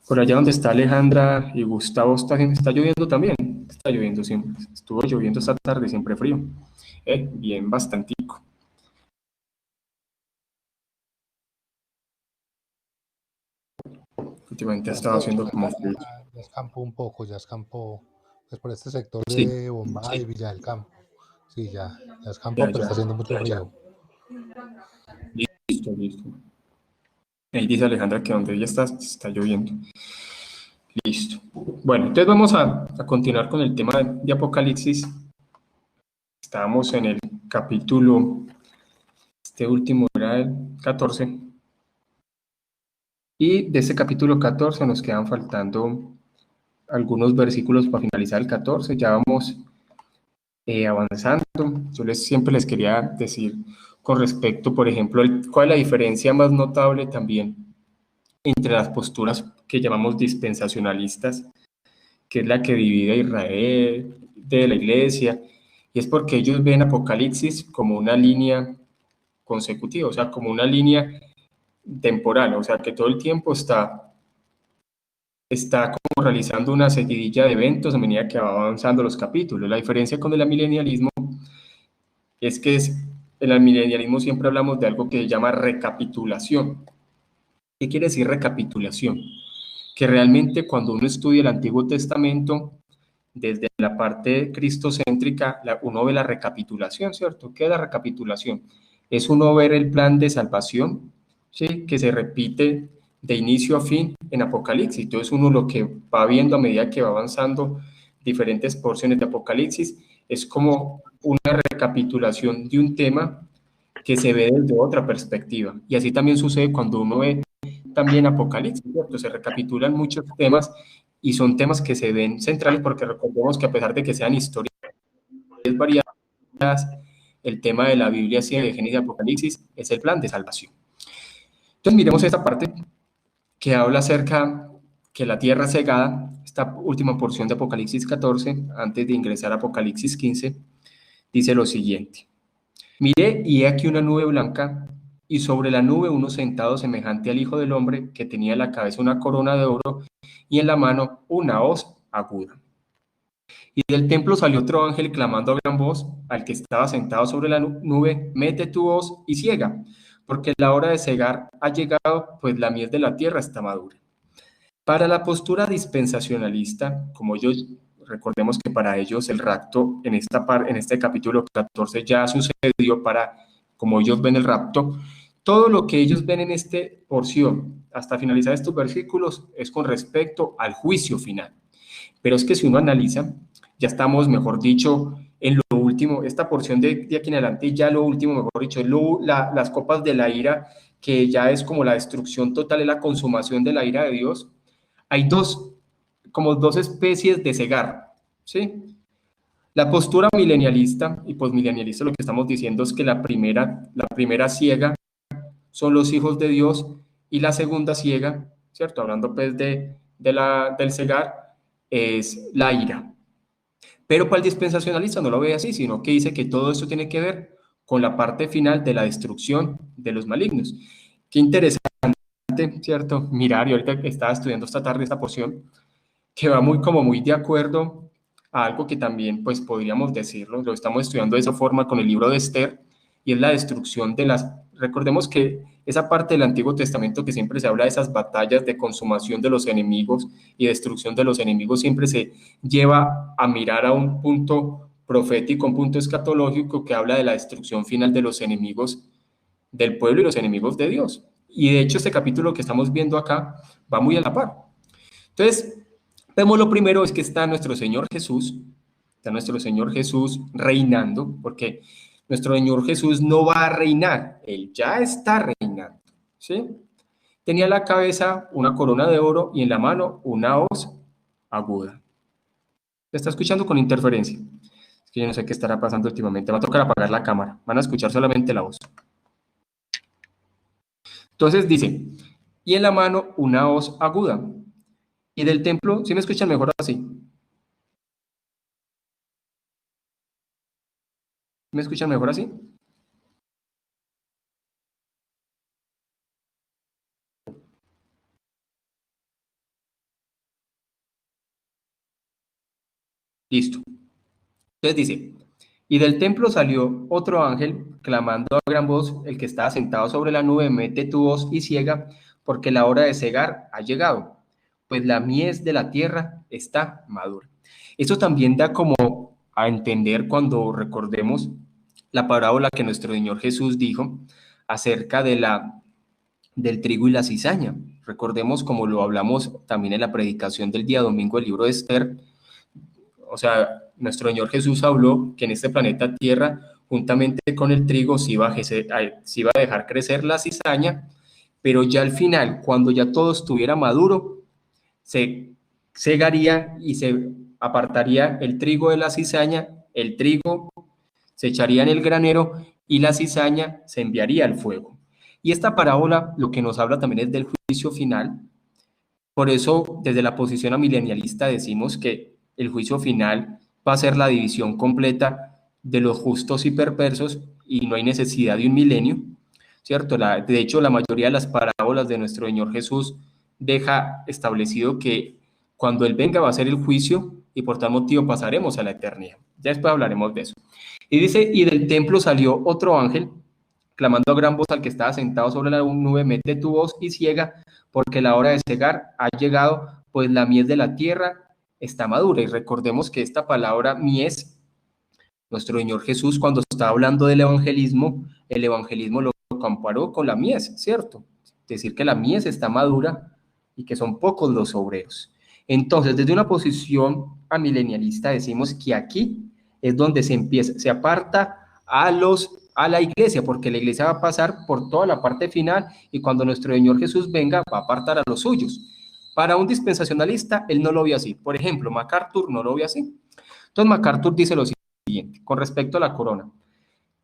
Por allá donde está Alejandra y Gustavo, está lloviendo también. Está lloviendo siempre. Estuvo lloviendo esta tarde, siempre frío. Bien, bastantico. Últimamente ha estado Sí, haciendo como acá frío. ya escampó un poco, ya escampó pues por este sector Sí, de Bombay, Villa del Campo. Sí, ya ya, escampó, pero ya. está haciendo mucho frío. Listo, listo. Ahí dice Alejandra que donde ella está lloviendo. Listo. Bueno, entonces vamos a continuar con el tema de Apocalipsis. Estábamos en el capítulo, este último era el 14. Y de ese capítulo 14 nos quedan faltando algunos versículos para finalizar el 14. Ya vamos avanzando. Siempre les quería decir con respecto, por ejemplo, cuál es la diferencia más notable también entre las posturas que llamamos dispensacionalistas, que es la que divide a Israel de la iglesia, y es porque ellos ven Apocalipsis como una línea consecutiva, o sea, como una línea temporal, o sea, que todo el tiempo está como realizando una seguidilla de eventos a medida que va avanzando los capítulos. La diferencia con el milenialismo es que en el milenialismo siempre hablamos de algo que se llama recapitulación. ¿Qué quiere decir recapitulación? Que realmente cuando uno estudia el Antiguo Testamento, desde la parte cristocéntrica, uno ve la recapitulación, ¿cierto? ¿Qué es la recapitulación? Es uno ver el plan de salvación, ¿sí? Que se repite de inicio a fin en Apocalipsis. Entonces uno lo que va viendo a medida que va avanzando diferentes porciones de Apocalipsis es como una recapitulación de un tema que se ve desde otra perspectiva. Y así también sucede cuando uno ve también Apocalipsis, ¿cierto? Se recapitulan muchos temas y son temas que se ven centrales porque recordemos que a pesar de que sean historias variadas, el tema de la Biblia, sí, de Génesis y Apocalipsis, es el plan de salvación. Entonces miremos esta parte que habla acerca que la tierra cegada, esta última porción de Apocalipsis 14, antes de ingresar a Apocalipsis 15, dice lo siguiente. Miré y he aquí una nube blanca, y sobre la nube uno sentado semejante al Hijo del Hombre, que tenía en la cabeza una corona de oro y en la mano una hoz aguda. Y del templo salió otro ángel clamando a gran voz al que estaba sentado sobre la nube, mete tu hoz y ciega, porque la hora de cegar ha llegado, pues la miel de la tierra está madura. Para la postura dispensacionalista, como ellos, recordemos que para ellos el rapto en este capítulo 14 ya sucedió como ellos ven el rapto, todo lo que ellos ven en esta porción hasta finalizar estos versículos es con respecto al juicio final. Pero es que si uno analiza, ya estamos, mejor dicho, en lo último, esta porción de aquí en adelante, ya lo último, mejor dicho, las copas de la ira, que ya es como la destrucción total, es la consumación de la ira de Dios. Hay como dos especies de cegar, ¿sí? La postura milenialista y posmilenialista, lo que estamos diciendo es que la primera ciega son los hijos de Dios y la segunda ciega, ¿cierto? Hablando pues del cegar, es la ira. Pero para el dispensacionalista no lo ve así, sino que dice que todo esto tiene que ver con la parte final de la destrucción de los malignos. Qué interesante, ¿cierto? Mirar, y ahorita que estaba estudiando esta tarde esta porción, que va muy de acuerdo a algo que también, pues podríamos decirlo, lo estamos estudiando de esa forma con el libro de Esther, y es la destrucción recordemos que esa parte del Antiguo Testamento que siempre se habla de esas batallas de consumación de los enemigos y destrucción de los enemigos, siempre se lleva a mirar a un punto profético, un punto escatológico que habla de la destrucción final de los enemigos del pueblo y los enemigos de Dios. Y de hecho este capítulo que estamos viendo acá va muy a la par. Entonces, vemos lo primero es que está nuestro Señor Jesús reinando, porque nuestro Señor Jesús no va a reinar, Él ya está reinando, ¿sí? Tenía en la cabeza una corona de oro y en la mano una hoz aguda. ¿Se está escuchando con interferencia? Es que yo no sé qué estará pasando últimamente, va a tocar apagar la cámara, van a escuchar solamente la voz. Entonces dice, y en la mano una hoz aguda. Y del templo, ¿sí me escuchan mejor así? ¿Me escuchan mejor así? Listo. Entonces dice, y del templo salió otro ángel, clamando a gran voz, el que estaba sentado sobre la nube, mete tu voz y ciega, porque la hora de cegar ha llegado, pues la mies de la tierra está madura. Esto también da como a entender cuando recordemos la parábola que nuestro Señor Jesús dijo acerca del trigo y la cizaña. Recordemos como lo hablamos también en la predicación del día domingo del libro de Esther. O sea, nuestro Señor Jesús habló que en este planeta Tierra, juntamente con el trigo, se iba a dejar crecer la cizaña, pero ya al final, cuando ya todo estuviera maduro, se segaría y se apartaría el trigo de la cizaña, el trigo se echaría en el granero y la cizaña se enviaría al fuego. Y esta parábola lo que nos habla también es del juicio final. Por eso, desde la posición amilenialista decimos que el juicio final va a ser la división completa de los justos y perversos y no hay necesidad de un milenio, ¿cierto? De hecho, la mayoría de las parábolas de nuestro Señor Jesús deja establecido que cuando Él venga va a ser el juicio y por tal motivo pasaremos a la eternidad. Ya después hablaremos de eso. Y dice, y del templo salió otro ángel, clamando a gran voz al que estaba sentado sobre la nube, mete tu voz y ciega, porque la hora de cegar ha llegado, pues la mies de la tierra está madura. Y recordemos que esta palabra mies, nuestro Señor Jesús cuando está hablando del evangelismo, el evangelismo lo comparó con la mies, ¿cierto? Es decir, que la mies está madura y que son pocos los obreros. Entonces, desde una posición amilenialista decimos que aquí es donde se aparta a la iglesia, porque la iglesia va a pasar por toda la parte final y cuando nuestro Señor Jesús venga va a apartar a los suyos. Para un dispensacionalista, él no lo vio así. Por ejemplo, MacArthur no lo vio así. Entonces, MacArthur dice lo siguiente, con respecto a la corona.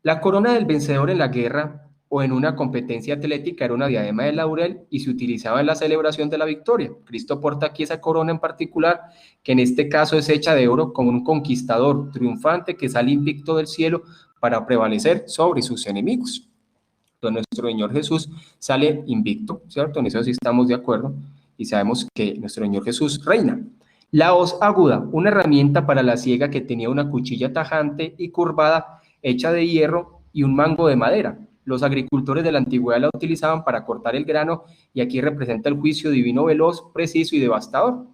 La corona del vencedor en la guerra o en una competencia atlética era una diadema de laurel y se utilizaba en la celebración de la victoria. Cristo porta aquí esa corona en particular, que en este caso es hecha de oro como un conquistador triunfante que sale invicto del cielo para prevalecer sobre sus enemigos. Entonces nuestro Señor Jesús sale invicto, ¿cierto? En eso sí estamos de acuerdo y sabemos que nuestro Señor Jesús reina. La hoz aguda, una herramienta para la siega que tenía una cuchilla tajante y curvada hecha de hierro y un mango de madera. Los agricultores de la antigüedad la utilizaban para cortar el grano y aquí representa el juicio divino veloz, preciso y devastador.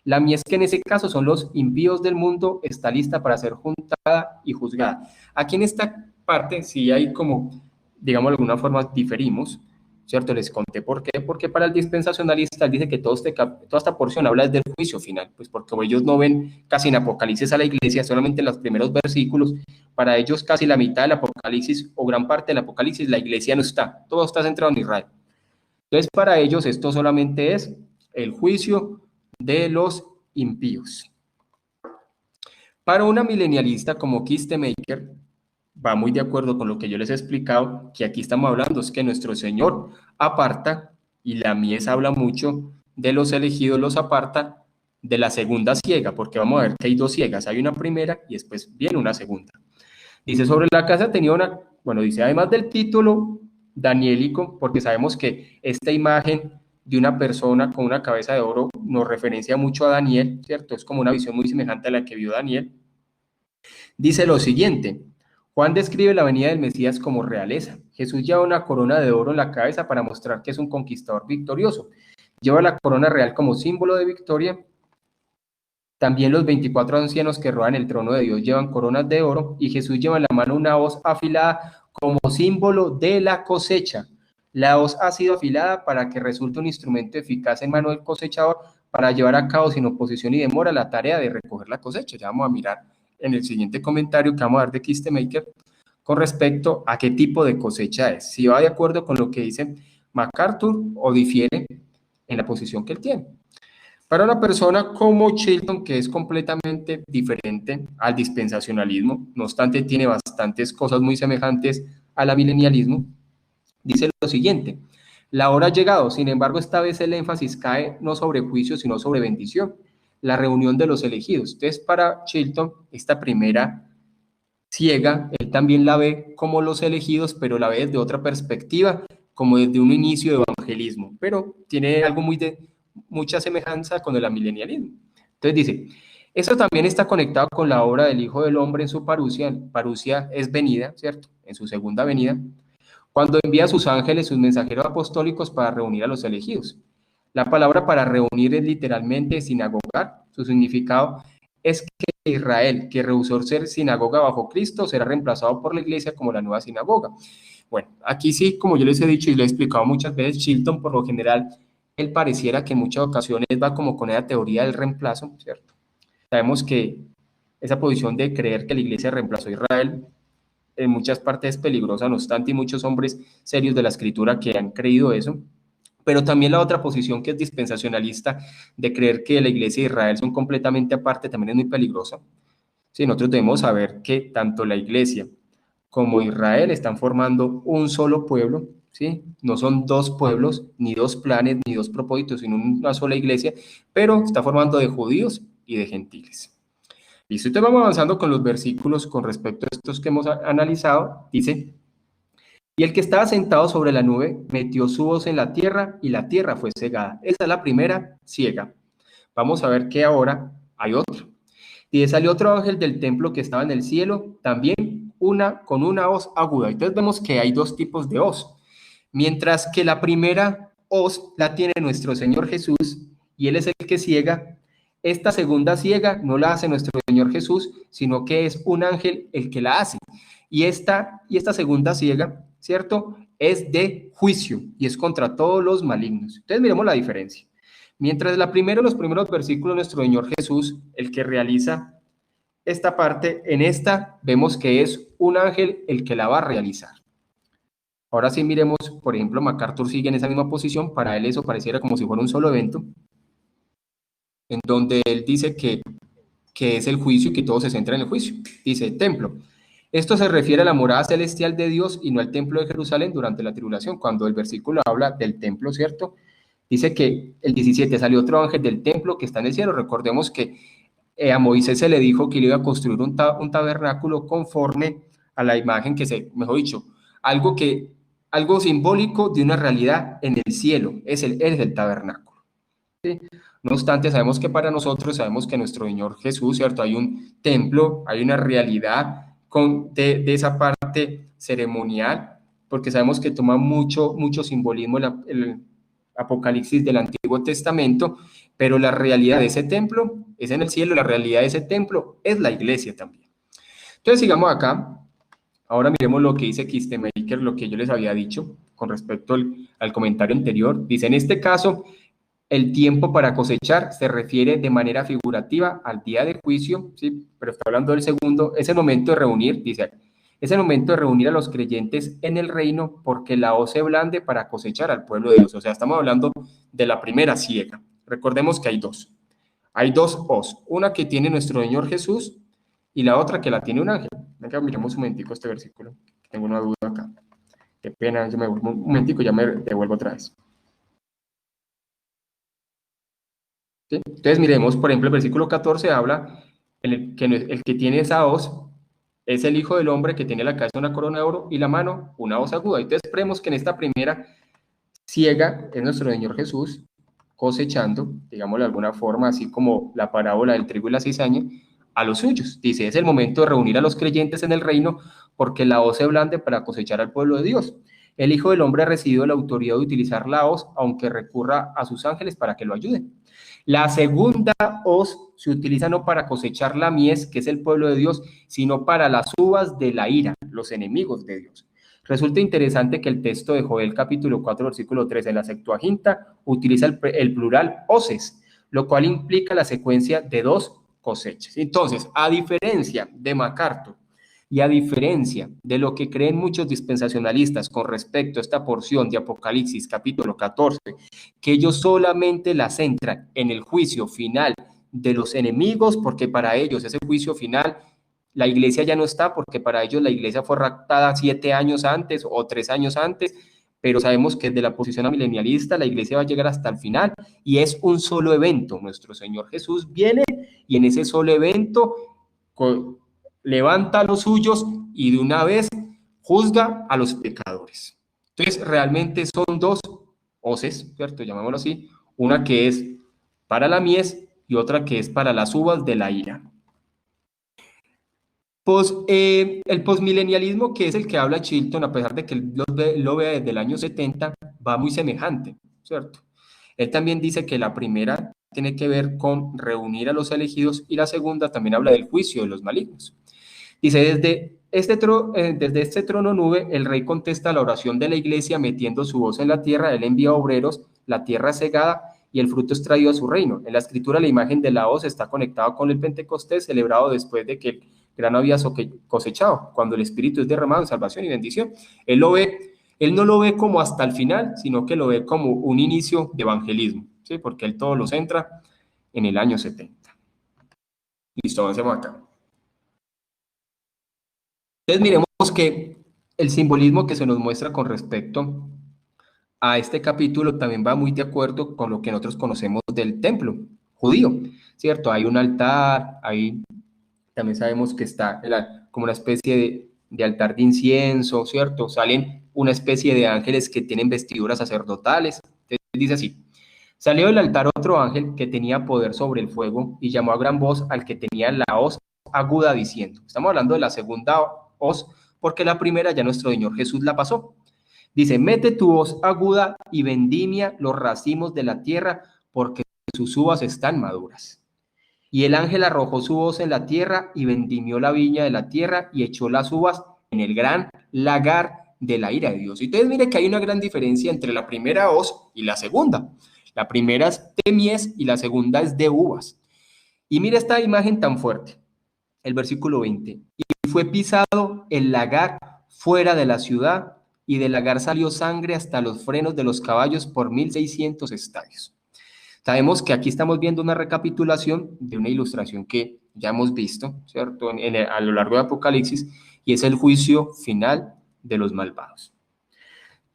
La mies que en ese caso son los impíos del mundo está lista para ser juntada y juzgada. Aquí en esta parte sí hay como, digamos de alguna forma, diferimos, ¿cierto? Les conté por qué, porque para el dispensacionalista él dice que toda esta porción habla del juicio final, pues porque ellos no ven casi en Apocalipsis a la iglesia, solamente en los primeros versículos, para ellos casi la mitad del Apocalipsis o gran parte del Apocalipsis la iglesia no está, todo está centrado en Israel. Entonces para ellos esto solamente es el juicio de los impíos. Para una milenialista como Kistemaker, va muy de acuerdo con lo que yo les he explicado, que aquí estamos hablando, es que nuestro Señor aparta, y la mies habla mucho de los elegidos, los aparta de la segunda ciega, porque vamos a ver que hay dos ciegas, hay una primera y después viene una segunda. Dice, sobre la casa tenía una, bueno, dice, además del título daniélico, porque sabemos que esta imagen de una persona con una cabeza de oro nos referencia mucho a Daniel, ¿cierto? Es como una visión muy semejante a la que vio Daniel. Dice lo siguiente, Juan describe la venida del Mesías como realeza. Jesús lleva una corona de oro en la cabeza para mostrar que es un conquistador victorioso. Lleva la corona real como símbolo de victoria. También los 24 ancianos que rodean el trono de Dios llevan coronas de oro y Jesús lleva en la mano una hoz afilada como símbolo de la cosecha. La hoz ha sido afilada para que resulte un instrumento eficaz en mano del cosechador para llevar a cabo sin oposición y demora la tarea de recoger la cosecha. Ya vamos a mirar en el siguiente comentario que vamos a dar de Kistemaker con respecto a qué tipo de cosecha es. Si va de acuerdo con lo que dice MacArthur o difiere en la posición que él tiene. Para una persona como Chilton, que es completamente diferente al dispensacionalismo, no obstante tiene bastantes cosas muy semejantes al amilenialismo, dice lo siguiente, la hora ha llegado, sin embargo esta vez el énfasis cae no sobre juicio, sino sobre bendición, la reunión de los elegidos. Entonces para Chilton, esta primera ciega, él también la ve como los elegidos, pero la ve desde otra perspectiva, como desde un inicio de evangelismo, pero tiene algo mucha semejanza con el amilenialismo. Entonces dice, Eso también está conectado con la obra del Hijo del Hombre en su parusia. Parusia es venida, ¿cierto? En su segunda venida, cuando envía a sus ángeles, sus mensajeros apostólicos para reunir a los elegidos. La palabra para reunir es literalmente sinagogar. Su significado es que Israel, que rehusó ser sinagoga bajo Cristo, será reemplazado por la iglesia como la nueva sinagoga. Bueno, aquí sí, como yo les he dicho y lo he explicado muchas veces, Chilton por lo general, él pareciera que en muchas ocasiones va como con esa teoría del reemplazo, ¿cierto? Sabemos que esa posición de creer que la iglesia reemplazó a Israel en muchas partes es peligrosa, no obstante, y muchos hombres serios de la escritura que han creído eso, pero también la otra posición que es dispensacionalista de creer que la iglesia de Israel son completamente aparte también es muy peligrosa. Sí, nosotros debemos saber que tanto la iglesia como Israel están formando un solo pueblo, ¿sí? No son dos pueblos, ni dos planes, ni dos propósitos, sino una sola iglesia, pero está formando de judíos y de gentiles. Y si usted vamos avanzando con los versículos con respecto a estos que hemos analizado, dice, y el que estaba sentado sobre la nube metió su voz en la tierra y la tierra fue cegada. Esa es la primera ciega. Vamos a ver que ahora hay otro. Y salió otro ángel del templo que estaba en el cielo, también con una hoz aguda. Entonces vemos que hay dos tipos de hoz. Mientras que la primera hoz la tiene nuestro Señor Jesús y Él es el que ciega, esta segunda ciega no la hace nuestro Señor Jesús, sino que es un ángel el que la hace. Y esta segunda ciega, ¿cierto? Es de juicio y es contra todos los malignos. Entonces miremos la diferencia. Mientras los primeros versículos, nuestro Señor Jesús, el que realiza esta parte, en esta vemos que es un ángel el que la va a realizar. Ahora sí miremos, por ejemplo, MacArthur sigue en esa misma posición, para él eso pareciera como si fuera un solo evento, en donde él dice que es el juicio y que todo se centra en el juicio. Dice, templo. Esto se refiere a la morada celestial de Dios y no al templo de Jerusalén durante la tribulación. Cuando el versículo habla del templo, ¿cierto? Dice que el 17 salió otro ángel del templo que está en el cielo. Recordemos que a Moisés se le dijo que le iba a construir un tabernáculo conforme a la imagen mejor dicho, algo simbólico de una realidad en el cielo. Es el tabernáculo. ¿Sí? No obstante, sabemos que para nosotros, sabemos que nuestro Señor Jesús, ¿cierto? Hay un templo, hay una realidad de esa parte ceremonial, porque sabemos que toma mucho simbolismo el Apocalipsis del Antiguo Testamento, pero la realidad de ese templo es en el cielo, la realidad de ese templo es la iglesia también. Entonces, sigamos acá. Ahora miremos lo que dice Kistemaker, lo que yo les había dicho con respecto al comentario anterior. Dice, en este caso, el tiempo para cosechar se refiere de manera figurativa al día de juicio, ¿sí? Pero está hablando del segundo, es el momento de reunir, dice, es el momento de reunir a los creyentes en el reino porque la hoz se blande para cosechar al pueblo de Dios. O sea, estamos hablando de la primera siega. Recordemos que hay dos. Hay dos hoz, una que tiene nuestro Señor Jesús y la otra que la tiene un ángel. Venga, miremos un momentico este versículo. Tengo una duda acá. Qué pena, yo me vuelvo un momentico, ya me devuelvo otra vez. ¿Sí? Entonces miremos, por ejemplo, el versículo 14 habla, el que tiene esa hoz es el Hijo del Hombre que tiene la cabeza una corona de oro y la mano una hoz aguda. Entonces vemos que en esta primera ciega es nuestro Señor Jesús cosechando, digámoslo de alguna forma, así como la parábola del trigo y la cizaña, a los suyos. Dice, es el momento de reunir a los creyentes en el reino porque la hoz se blande para cosechar al pueblo de Dios. El Hijo del Hombre ha recibido la autoridad de utilizar la hoz, aunque recurra a sus ángeles para que lo ayuden. La segunda hoz se utiliza no para cosechar la mies, que es el pueblo de Dios, sino para las uvas de la ira, los enemigos de Dios. Resulta interesante que el texto de Joel capítulo 4, versículo 3 en la Septuaginta utiliza el plural hoces, lo cual implica la secuencia de dos cosechas. Entonces, a diferencia de MacArthur y a diferencia de lo que creen muchos dispensacionalistas con respecto a esta porción de Apocalipsis capítulo 14, que ellos solamente la centran en el juicio final de los enemigos, porque para ellos ese juicio final la iglesia ya no está, porque para ellos la iglesia fue raptada 7 años antes o 3 años antes, pero sabemos que desde la posición amilenialista la iglesia va a llegar hasta el final y es un solo evento. Nuestro Señor Jesús viene y en ese solo evento levanta a los suyos y de una vez juzga a los pecadores. Entonces realmente son dos hoces, ¿cierto? Llamémoslo así, una que es para la mies y otra que es para las uvas de la ira. El posmilenialismo, que es el que habla Chilton, a pesar de que él lo vea desde el año 70, va muy semejante, ¿cierto? Él también dice que la primera tiene que ver con reunir a los elegidos y la segunda también habla del juicio de los malignos. Dice, desde este trono nube, el rey contesta la oración de la iglesia metiendo su voz en la tierra, él envía obreros, la tierra es segada y el fruto es traído a su reino. En la escritura la imagen de la hoz está conectada con el Pentecostés, celebrado después de que el grano había cosechado, cuando el Espíritu es derramado en salvación y bendición. Él no lo ve como hasta el final, sino que lo ve como un inicio de evangelismo, ¿sí? Porque él todo lo centra en el año 70. Listo, avancemos acá. Entonces miremos que el simbolismo que se nos muestra con respecto a este capítulo también va muy de acuerdo con lo que nosotros conocemos del templo judío, ¿cierto? Hay un altar, ahí también sabemos que está como una especie de altar de incienso, ¿cierto? Salen una especie de ángeles que tienen vestiduras sacerdotales. Entonces dice así, salió del altar otro ángel que tenía poder sobre el fuego y llamó a gran voz al que tenía la hoz aguda diciendo, estamos hablando de la segunda hoz, porque la primera ya nuestro Señor Jesús la pasó. Dice, mete tu hoz aguda y vendimia los racimos de la tierra, porque sus uvas están maduras. Y el ángel arrojó su hoz en la tierra y vendimió la viña de la tierra y echó las uvas en el gran lagar de la ira de Dios. Y entonces mire que hay una gran diferencia entre la primera hoz y la segunda. La primera es de mies y la segunda es de uvas. Y mire esta imagen tan fuerte, el versículo 20. Y fue pisado el lagar fuera de la ciudad, y del lagar salió sangre hasta los frenos de los caballos por 1600 estadios. Sabemos que aquí estamos viendo una recapitulación de una ilustración que ya hemos visto, ¿cierto? A lo largo de Apocalipsis, y es el juicio final de los malvados.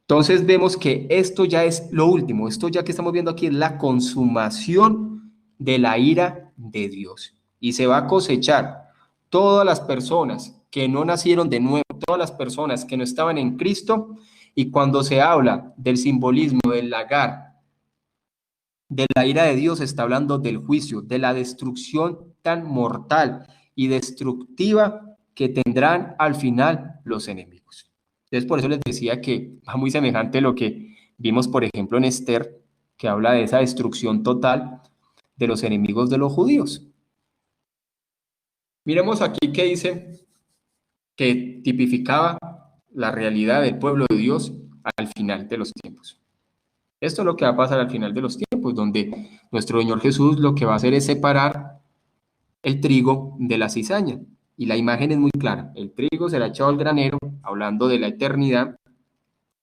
Entonces vemos que esto ya es lo último, esto ya que estamos viendo aquí es la consumación de la ira de Dios. Y se va a cosechar todas las personas que no nacieron de nuevo, todas las personas que no estaban en Cristo, y cuando se habla del simbolismo del lagar, de la ira de Dios, está hablando del juicio, de la destrucción tan mortal y destructiva que tendrán al final los enemigos. Entonces, por eso les decía que va muy semejante a lo que vimos, por ejemplo, en Esther, que habla de esa destrucción total de los enemigos de los judíos. Miremos aquí que dice que tipificaba la realidad del pueblo de Dios al final de los tiempos. Esto es lo que va a pasar al final de los tiempos, donde nuestro Señor Jesús lo que va a hacer es separar el trigo de la cizaña. Y la imagen es muy clara. El trigo será echado al granero, hablando de la eternidad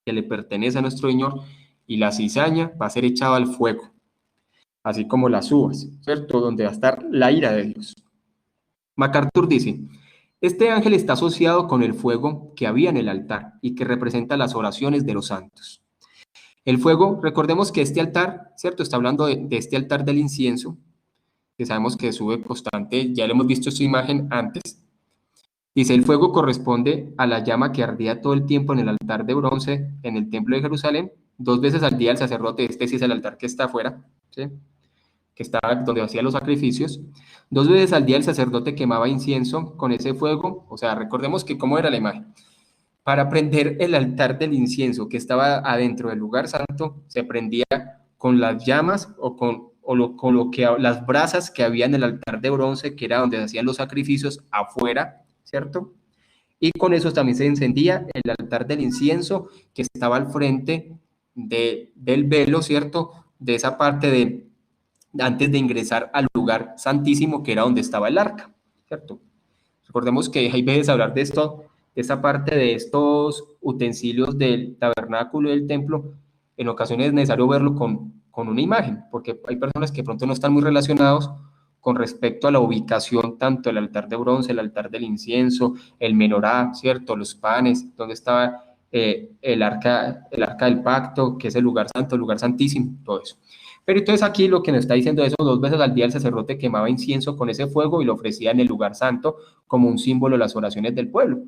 que le pertenece a nuestro Señor, y la cizaña va a ser echada al fuego, así como las uvas, ¿cierto? Donde va a estar la ira de Dios. MacArthur dice, este ángel está asociado con el fuego que había en el altar y que representa las oraciones de los santos. El fuego, recordemos que este altar, ¿cierto? Está hablando de este altar del incienso, que sabemos que sube constante, ya le hemos visto esta imagen antes. Dice, el fuego corresponde a la llama que ardía todo el tiempo en el altar de bronce en el templo de Jerusalén. 2 veces al día el sacerdote, este sí es el altar que está afuera, ¿sí? Que está donde hacía los sacrificios. 2 veces al día el sacerdote quemaba incienso con ese fuego. O sea, recordemos que cómo era la imagen. Para prender el altar del incienso que estaba adentro del lugar santo, se prendía con las llamas con lo que las brasas que había en el altar de bronce, que era donde se hacían los sacrificios afuera, ¿cierto? Y con eso también se encendía el altar del incienso que estaba al frente del velo, ¿cierto? De esa parte antes de ingresar al lugar santísimo, que era donde estaba el arca, ¿cierto? Recordemos que hay veces hablar de esto, de esa parte de estos utensilios del tabernáculo y del templo, en ocasiones es necesario verlo con una imagen, porque hay personas que de pronto no están muy relacionados con respecto a la ubicación, tanto el altar de bronce, el altar del incienso, el menorá, ¿cierto? Los panes, donde estaba el arca del pacto, que es el lugar santo, el lugar santísimo, todo eso. Pero entonces aquí lo que nos está diciendo es eso, 2 veces al día el sacerdote quemaba incienso con ese fuego y lo ofrecía en el lugar santo como un símbolo de las oraciones del pueblo.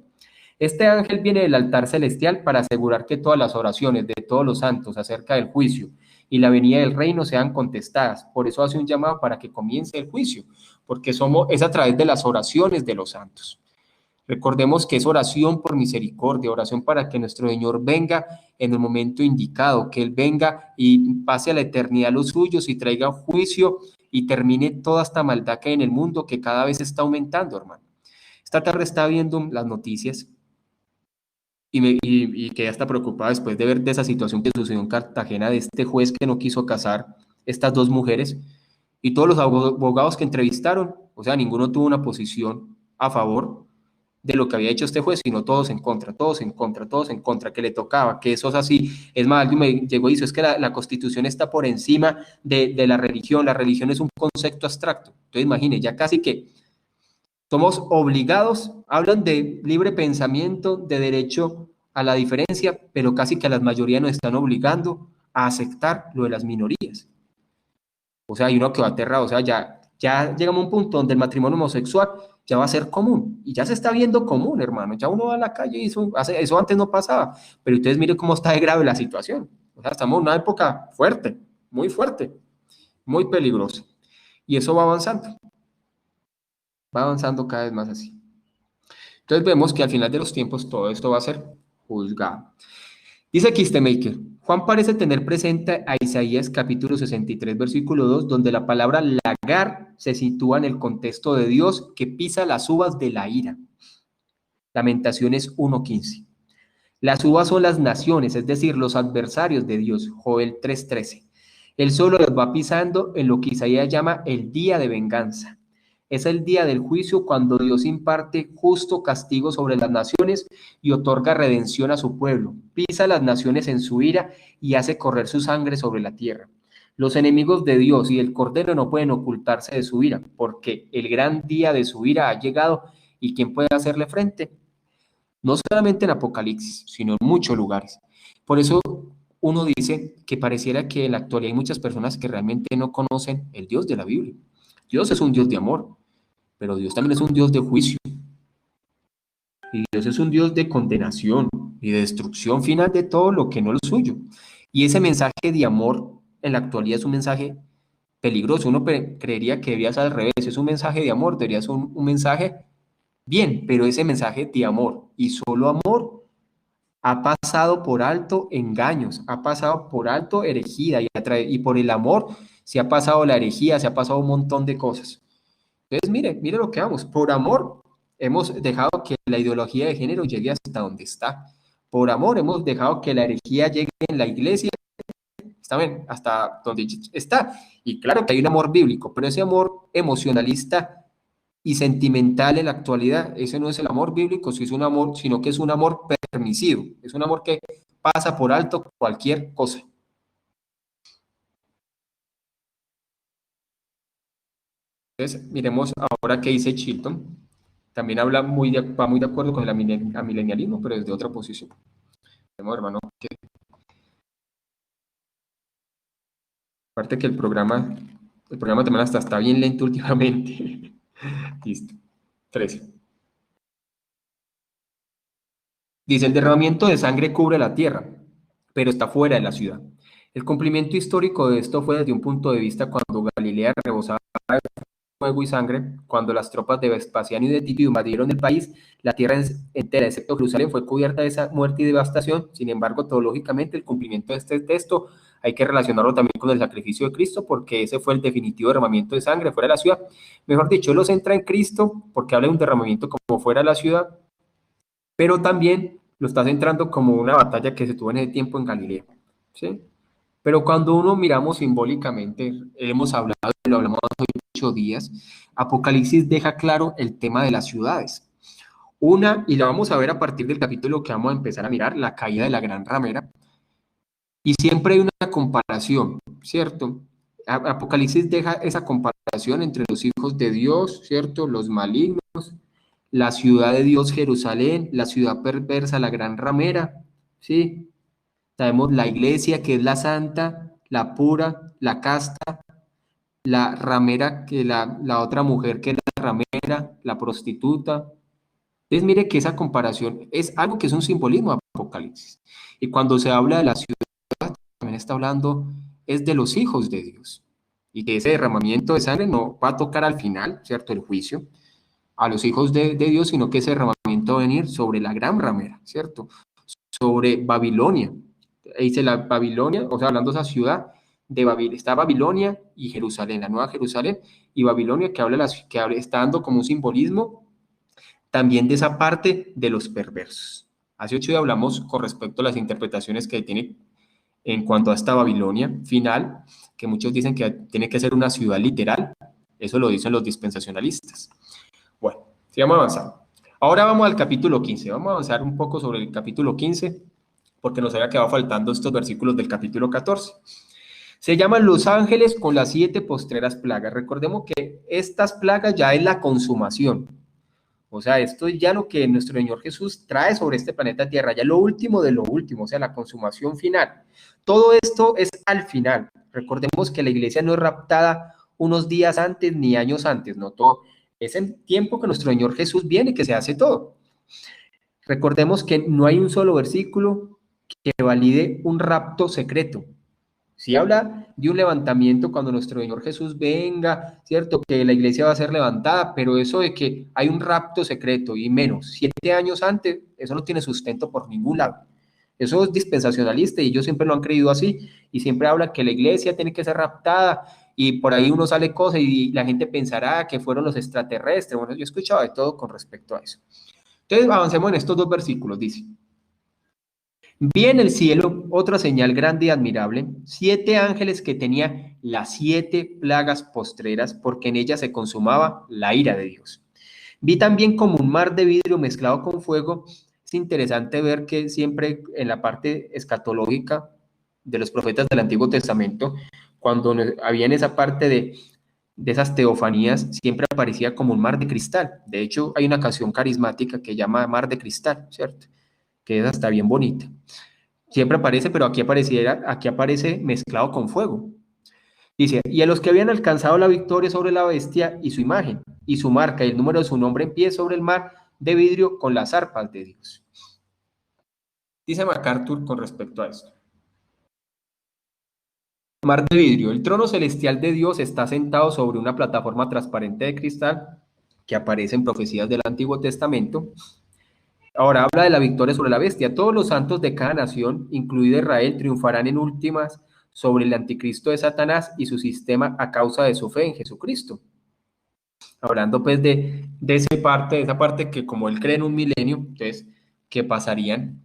Este ángel viene del altar celestial para asegurar que todas las oraciones de todos los santos acerca del juicio y la venida del reino sean contestadas. Por eso hace un llamado para que comience el juicio, porque es a través de las oraciones de los santos. Recordemos que es oración por misericordia, oración para que nuestro Señor venga en el momento indicado, que Él venga y pase a la eternidad los suyos y traiga juicio y termine toda esta maldad que hay en el mundo que cada vez está aumentando, hermano. Esta tarde estaba viendo las noticias y quedé hasta preocupada después de ver de esa situación que sucedió en Cartagena, de este juez que no quiso casar estas dos mujeres y todos los abogados que entrevistaron, o sea, ninguno tuvo una posición a favor de lo que había hecho este juez, sino todos en contra, todos en contra, todos en contra, que le tocaba, que eso es así. Es más, alguien me llegó y dijo, es que la Constitución está por encima de la religión es un concepto abstracto. Entonces imagine, ya casi que somos obligados, hablan de libre pensamiento, de derecho a la diferencia, pero casi que a las mayorías nos están obligando a aceptar lo de las minorías. O sea, hay uno que va aterrado, o sea, ya llegamos a un punto donde el matrimonio homosexual ya va a ser común, y ya se está viendo común, hermano, ya uno va a la calle y eso antes no pasaba, pero ustedes miren cómo está de grave la situación, o sea, estamos en una época fuerte, muy peligrosa, y eso va avanzando cada vez más así. Entonces vemos que al final de los tiempos todo esto va a ser juzgado. Dice Kistemaker, Juan parece tener presente a Isaías capítulo 63, versículo 2, donde la palabra lagar se sitúa en el contexto de Dios que pisa las uvas de la ira. Lamentaciones 1:15. Las uvas son las naciones, es decir, los adversarios de Dios. Joel 3:13. Él solo los va pisando en lo que Isaías llama el día de venganza. Es el día del juicio cuando Dios imparte justo castigo sobre las naciones y otorga redención a su pueblo. Pisa a las naciones en su ira y hace correr su sangre sobre la tierra. Los enemigos de Dios y del Cordero no pueden ocultarse de su ira, porque el gran día de su ira ha llegado y ¿quién puede hacerle frente? No solamente en Apocalipsis, sino en muchos lugares. Por eso uno dice que pareciera que en la actualidad hay muchas personas que realmente no conocen el Dios de la Biblia. Dios es un Dios de amor, pero Dios también es un Dios de juicio. Y Dios es un Dios de condenación y de destrucción final de todo lo que no es suyo. Y ese mensaje de amor en la actualidad es un mensaje peligroso. Uno creería que debería ser al revés. Es un mensaje de amor, debería ser un mensaje bien, pero ese mensaje de amor y solo amor ha pasado por alto engaños, ha pasado por alto herejía y por el amor se ha pasado la herejía, se ha pasado un montón de cosas. Entonces, mire lo que vamos. Por amor hemos dejado que la ideología de género llegue hasta donde está. Por amor hemos dejado que la herejía llegue en la iglesia, ¿está bien? Hasta donde está. Y claro que hay un amor bíblico, pero ese amor emocionalista y sentimental en la actualidad, ese no es el amor bíblico, sino que es un amor permisivo, es un amor que pasa por alto cualquier cosa. Entonces, miremos ahora qué dice Chilton. También va muy de acuerdo con el amilenialismo, pero desde otra posición. Vemos, hermano, que aparte que el programa también hasta está bien lento últimamente. Listo. 13. Dice, el derramamiento de sangre cubre la tierra, pero está fuera de la ciudad. El cumplimiento histórico de esto fue desde un punto de vista cuando Galilea rebosaba de fuego y sangre, cuando las tropas de Vespasiano y de Tito invadieron el país, la tierra entera, excepto Jerusalén, fue cubierta de esa muerte y devastación. Sin embargo, teológicamente, el cumplimiento de este texto hay que relacionarlo también con el sacrificio de Cristo, porque ese fue el definitivo derramamiento de sangre fuera de la ciudad. Mejor dicho, él lo centra en Cristo, porque habla de un derramamiento como fuera de la ciudad, pero también lo está centrando como una batalla que se tuvo en ese tiempo en Galilea, ¿sí? Pero cuando uno miramos simbólicamente, hemos hablado, lo hablamos hace 8 días, Apocalipsis deja claro el tema de las ciudades. Una, y la vamos a ver a partir del capítulo que vamos a empezar a mirar, la caída de la gran ramera, y siempre hay una comparación, ¿cierto? Apocalipsis deja esa comparación entre los hijos de Dios, ¿cierto? Los malignos, la ciudad de Dios, Jerusalén, la ciudad perversa, la gran ramera, ¿sí? Sabemos la iglesia, que es la santa, la pura, la casta, la ramera, que la otra mujer, que es la ramera, la prostituta. Entonces, mire que esa comparación es algo que es un simbolismo de Apocalipsis. Y cuando se habla de la ciudad, también está hablando es de los hijos de Dios. Y que ese derramamiento de sangre no va a tocar al final, ¿cierto? El juicio a los hijos de Dios, sino que ese derramamiento va a venir sobre la gran ramera, ¿cierto? Sobre Babilonia. Ahí dice la Babilonia, o sea, hablando de esa ciudad, de Babilonia, está Babilonia y Jerusalén, la nueva Jerusalén, y Babilonia está dando como un simbolismo también de esa parte de los perversos. Hace 8 días hablamos con respecto a las interpretaciones que tiene en cuanto a esta Babilonia final, que muchos dicen que tiene que ser una ciudad literal, eso lo dicen los dispensacionalistas. Bueno, sigamos avanzando. Ahora vamos al capítulo 15, vamos a avanzar un poco sobre el capítulo 15, porque nos había quedado faltando estos versículos del capítulo 14. Se llaman los ángeles con las 7 postreras plagas. Recordemos que estas plagas ya es la consumación. O sea, esto es ya lo que nuestro Señor Jesús trae sobre este planeta Tierra, ya lo último de lo último, o sea, la consumación final. Todo esto es al final. Recordemos que la iglesia no es raptada unos días antes ni años antes, no todo. Es el tiempo que nuestro Señor Jesús viene que se hace todo. Recordemos que no hay un solo versículo que valide un rapto secreto. Sí habla de un levantamiento cuando nuestro Señor Jesús venga, ¿cierto? Que la iglesia va a ser levantada, pero eso de que hay un rapto secreto y menos, 7 años antes, eso no tiene sustento por ningún lado. Eso es dispensacionalista y ellos siempre lo han creído así y siempre hablan que la iglesia tiene que ser raptada y por ahí uno sale cosas y la gente pensará que fueron los extraterrestres. Bueno, yo he escuchado de todo con respecto a eso. Entonces avancemos en estos 2 versículos, dice. Vi en el cielo otra señal grande y admirable, 7 ángeles que tenían las 7 plagas postreras, porque en ellas se consumaba la ira de Dios. Vi también como un mar de vidrio mezclado con fuego. Es interesante ver que siempre en la parte escatológica de los profetas del Antiguo Testamento, cuando había en esa parte de esas teofanías, siempre aparecía como un mar de cristal. De hecho, hay una canción carismática que llama Mar de Cristal, ¿cierto? Que es hasta bien bonita. Siempre aparece, pero aquí aparece mezclado con fuego. Dice, y a los que habían alcanzado la victoria sobre la bestia y su imagen, y su marca y el número de su nombre en pie sobre el mar de vidrio con las arpas de Dios. Dice MacArthur con respecto a esto. Mar de vidrio, el trono celestial de Dios está sentado sobre una plataforma transparente de cristal que aparece en profecías del Antiguo Testamento. Ahora habla de la victoria sobre la bestia. Todos los santos de cada nación, incluido Israel, triunfarán en últimas sobre el anticristo de Satanás y su sistema a causa de su fe en Jesucristo. Hablando pues de esa parte que como él cree en un milenio, entonces, que pasarían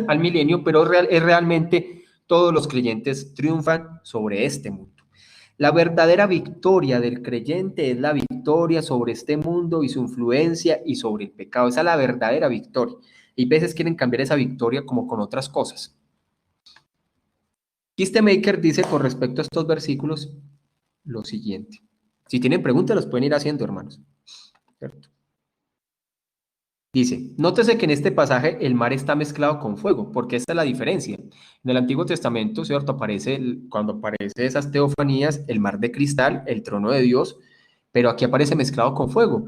al milenio, pero es realmente todos los creyentes triunfan sobre este mundo. La verdadera victoria del creyente es la victoria sobre este mundo y su influencia y sobre el pecado. Esa es la verdadera victoria. Y veces quieren cambiar esa victoria como con otras cosas. Kistemaker dice con respecto a estos versículos lo siguiente. Si tienen preguntas, los pueden ir haciendo, hermanos. ¿Cierto? Dice, nótese que en este pasaje el mar está mezclado con fuego, porque esta es la diferencia. En el Antiguo Testamento, ¿cierto? Cuando aparece esas teofanías, el mar de cristal, el trono de Dios, pero aquí aparece mezclado con fuego,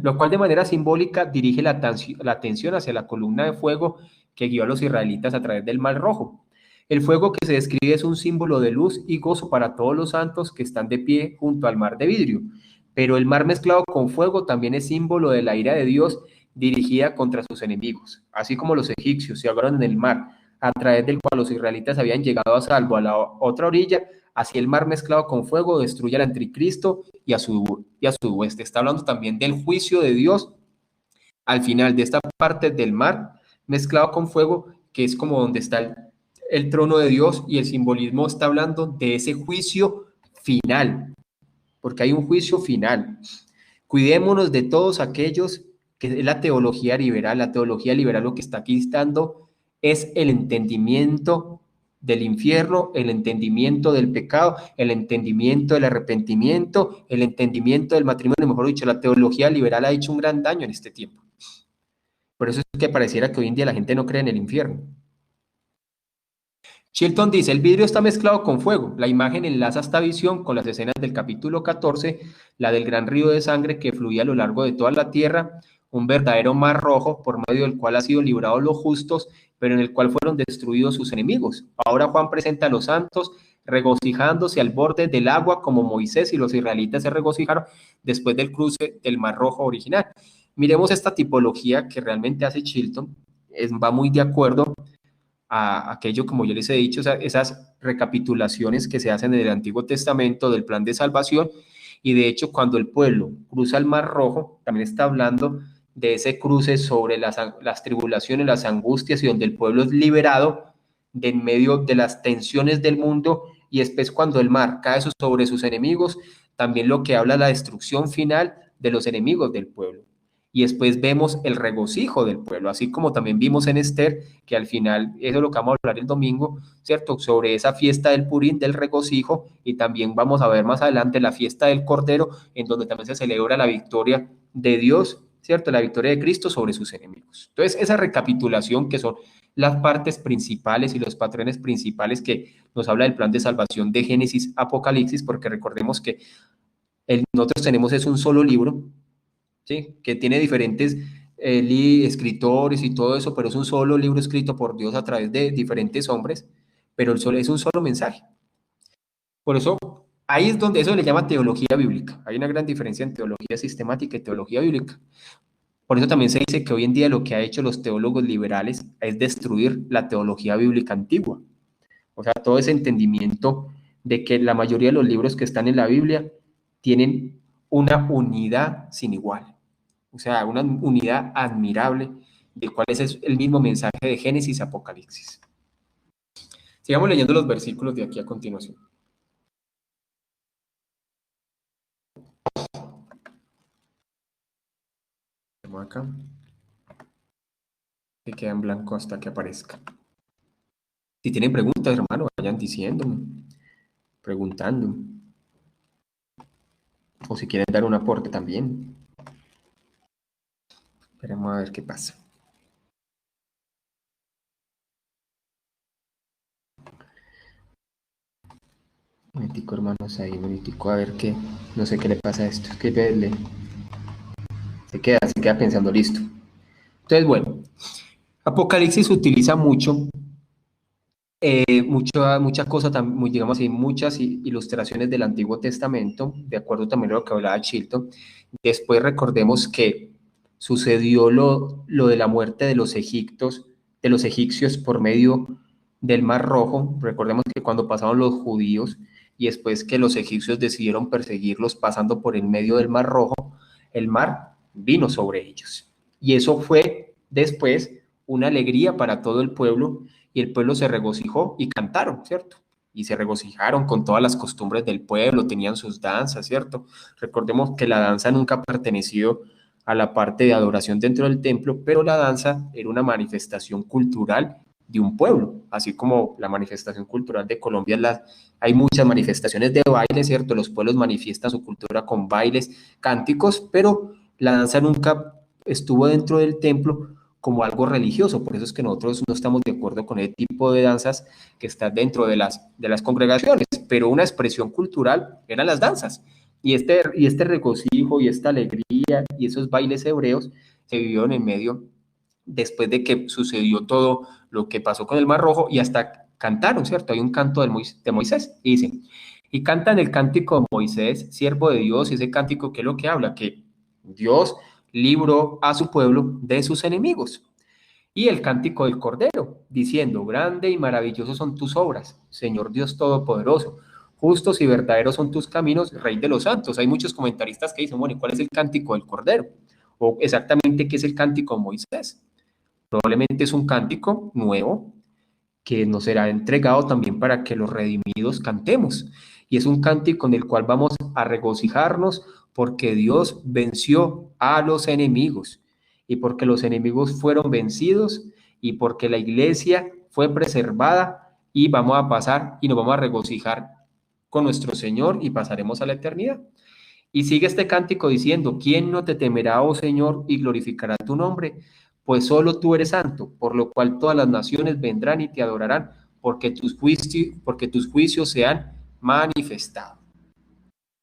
lo cual de manera simbólica dirige la atención hacia la columna de fuego que guió a los israelitas a través del Mar Rojo. El fuego que se describe es un símbolo de luz y gozo para todos los santos que están de pie junto al mar de vidrio, pero el mar mezclado con fuego también es símbolo de la ira de Dios dirigida contra sus enemigos, así como los egipcios se ahogaron en el mar, a través del cual los israelitas habían llegado a salvo a la otra orilla, así el mar mezclado con fuego destruye al anticristo y a su hueste. Está hablando también del juicio de Dios al final de esta parte del mar mezclado con fuego, que es como donde está el trono de Dios, y el simbolismo está hablando de ese juicio final, porque hay un juicio final. Cuidémonos de todos aquellos que es la teología liberal. La teología liberal lo que está aquí dando es el entendimiento del infierno, el entendimiento del pecado, el entendimiento del arrepentimiento, el entendimiento del matrimonio. Mejor dicho, la teología liberal ha hecho un gran daño en este tiempo. Por eso es que pareciera que hoy en día la gente no cree en el infierno. Chilton dice, el vidrio está mezclado con fuego. La imagen enlaza esta visión con las escenas del capítulo 14, la del gran río de sangre que fluía a lo largo de toda la tierra, un verdadero mar rojo por medio del cual han sido librados los justos, pero en el cual fueron destruidos sus enemigos. Ahora Juan presenta a los santos regocijándose al borde del agua como Moisés y los israelitas se regocijaron después del cruce del Mar Rojo original. Miremos esta tipología que realmente hace Chilton, va muy de acuerdo a aquello, como yo les he dicho, esas recapitulaciones que se hacen en el Antiguo Testamento del plan de salvación, y de hecho cuando el pueblo cruza el Mar Rojo, también está hablando de ese cruce sobre las tribulaciones, las angustias, y donde el pueblo es liberado de en medio de las tensiones del mundo, y después cuando el mar cae sobre sus enemigos, también lo que habla la destrucción final de los enemigos del pueblo. Y después vemos el regocijo del pueblo, así como también vimos en Esther, que al final, eso es lo que vamos a hablar el domingo, ¿cierto? Sobre esa fiesta del Purín, del regocijo, y también vamos a ver más adelante la fiesta del Cordero, en donde también se celebra la victoria de Dios, ¿cierto? La victoria de Cristo sobre sus enemigos. Entonces, esa recapitulación, que son las partes principales y los patrones principales que nos habla del plan de salvación de Génesis, Apocalipsis, porque recordemos que nosotros tenemos es un solo libro, ¿sí? Que tiene diferentes escritores y todo eso, pero es un solo libro escrito por Dios a través de diferentes hombres, pero es un solo mensaje. Por eso, ahí es donde eso le llama teología bíblica. Hay una gran diferencia en teología sistemática y teología bíblica. Por eso también se dice que hoy en día lo que ha hecho los teólogos liberales es destruir la teología bíblica antigua. O sea, todo ese entendimiento de que la mayoría de los libros que están en la Biblia tienen una unidad sin igual. O sea, una unidad admirable, del cual ese es el mismo mensaje de Génesis, Apocalipsis. Sigamos leyendo los versículos de aquí a continuación. Vamos acá. Que queda en blanco hasta que aparezca. Si tienen preguntas, hermano, vayan diciéndome, preguntando. O si quieren dar un aporte también. Esperemos a ver qué pasa. Un momentico, hermanos, ahí, un momentico, a ver qué. No sé qué le pasa a esto. Es que se queda pensando, listo. Entonces, bueno, Apocalipsis utiliza mucho, mucha cosa, digamos así, muchas ilustraciones del Antiguo Testamento, de acuerdo también a lo que hablaba Chilton. Después recordemos que sucedió lo de la muerte de los egipcios por medio del Mar Rojo. Recordemos que cuando pasaron los judíos y después que los egipcios decidieron perseguirlos pasando por el medio del Mar Rojo, el mar vino sobre ellos. Y eso fue después una alegría para todo el pueblo, y el pueblo se regocijó y cantaron, ¿cierto? Y se regocijaron con todas las costumbres del pueblo, tenían sus danzas, ¿cierto? Recordemos que la danza nunca ha pertenecido a la parte de adoración dentro del templo, pero la danza era una manifestación cultural de un pueblo, así como la manifestación cultural de Colombia, hay muchas manifestaciones de baile, ¿cierto? Los pueblos manifiestan su cultura con bailes, cánticos, pero la danza nunca estuvo dentro del templo como algo religioso. Por eso es que nosotros no estamos de acuerdo con el tipo de danzas que está dentro de las congregaciones, pero una expresión cultural eran las danzas. Y este regocijo y esta alegría y esos bailes hebreos se vivieron en medio después de que sucedió todo lo que pasó con el Mar Rojo, y hasta cantaron, ¿cierto? Hay un canto de Moisés, y dicen, y cantan el cántico de Moisés, siervo de Dios, y ese cántico, ¿qué es lo que habla? Que Dios libró a su pueblo de sus enemigos. Y el cántico del Cordero, diciendo, grande y maravillosos son tus obras, Señor Dios Todopoderoso. Justos y verdaderos son tus caminos, Rey de los santos. Hay muchos comentaristas que dicen, bueno, ¿y cuál es el cántico del Cordero? O exactamente qué es el cántico de Moisés. Probablemente es un cántico nuevo que nos será entregado también para que los redimidos cantemos. Y es un cántico en el cual vamos a regocijarnos porque Dios venció a los enemigos, y porque los enemigos fueron vencidos, y porque la iglesia fue preservada, y vamos a pasar y nos vamos a regocijar con nuestro Señor y pasaremos a la eternidad. Y sigue este cántico diciendo, ¿quién no te temerá, oh Señor, y glorificará tu nombre? Pues solo tú eres santo, por lo cual todas las naciones vendrán y te adorarán, porque tus juicios se han manifestado.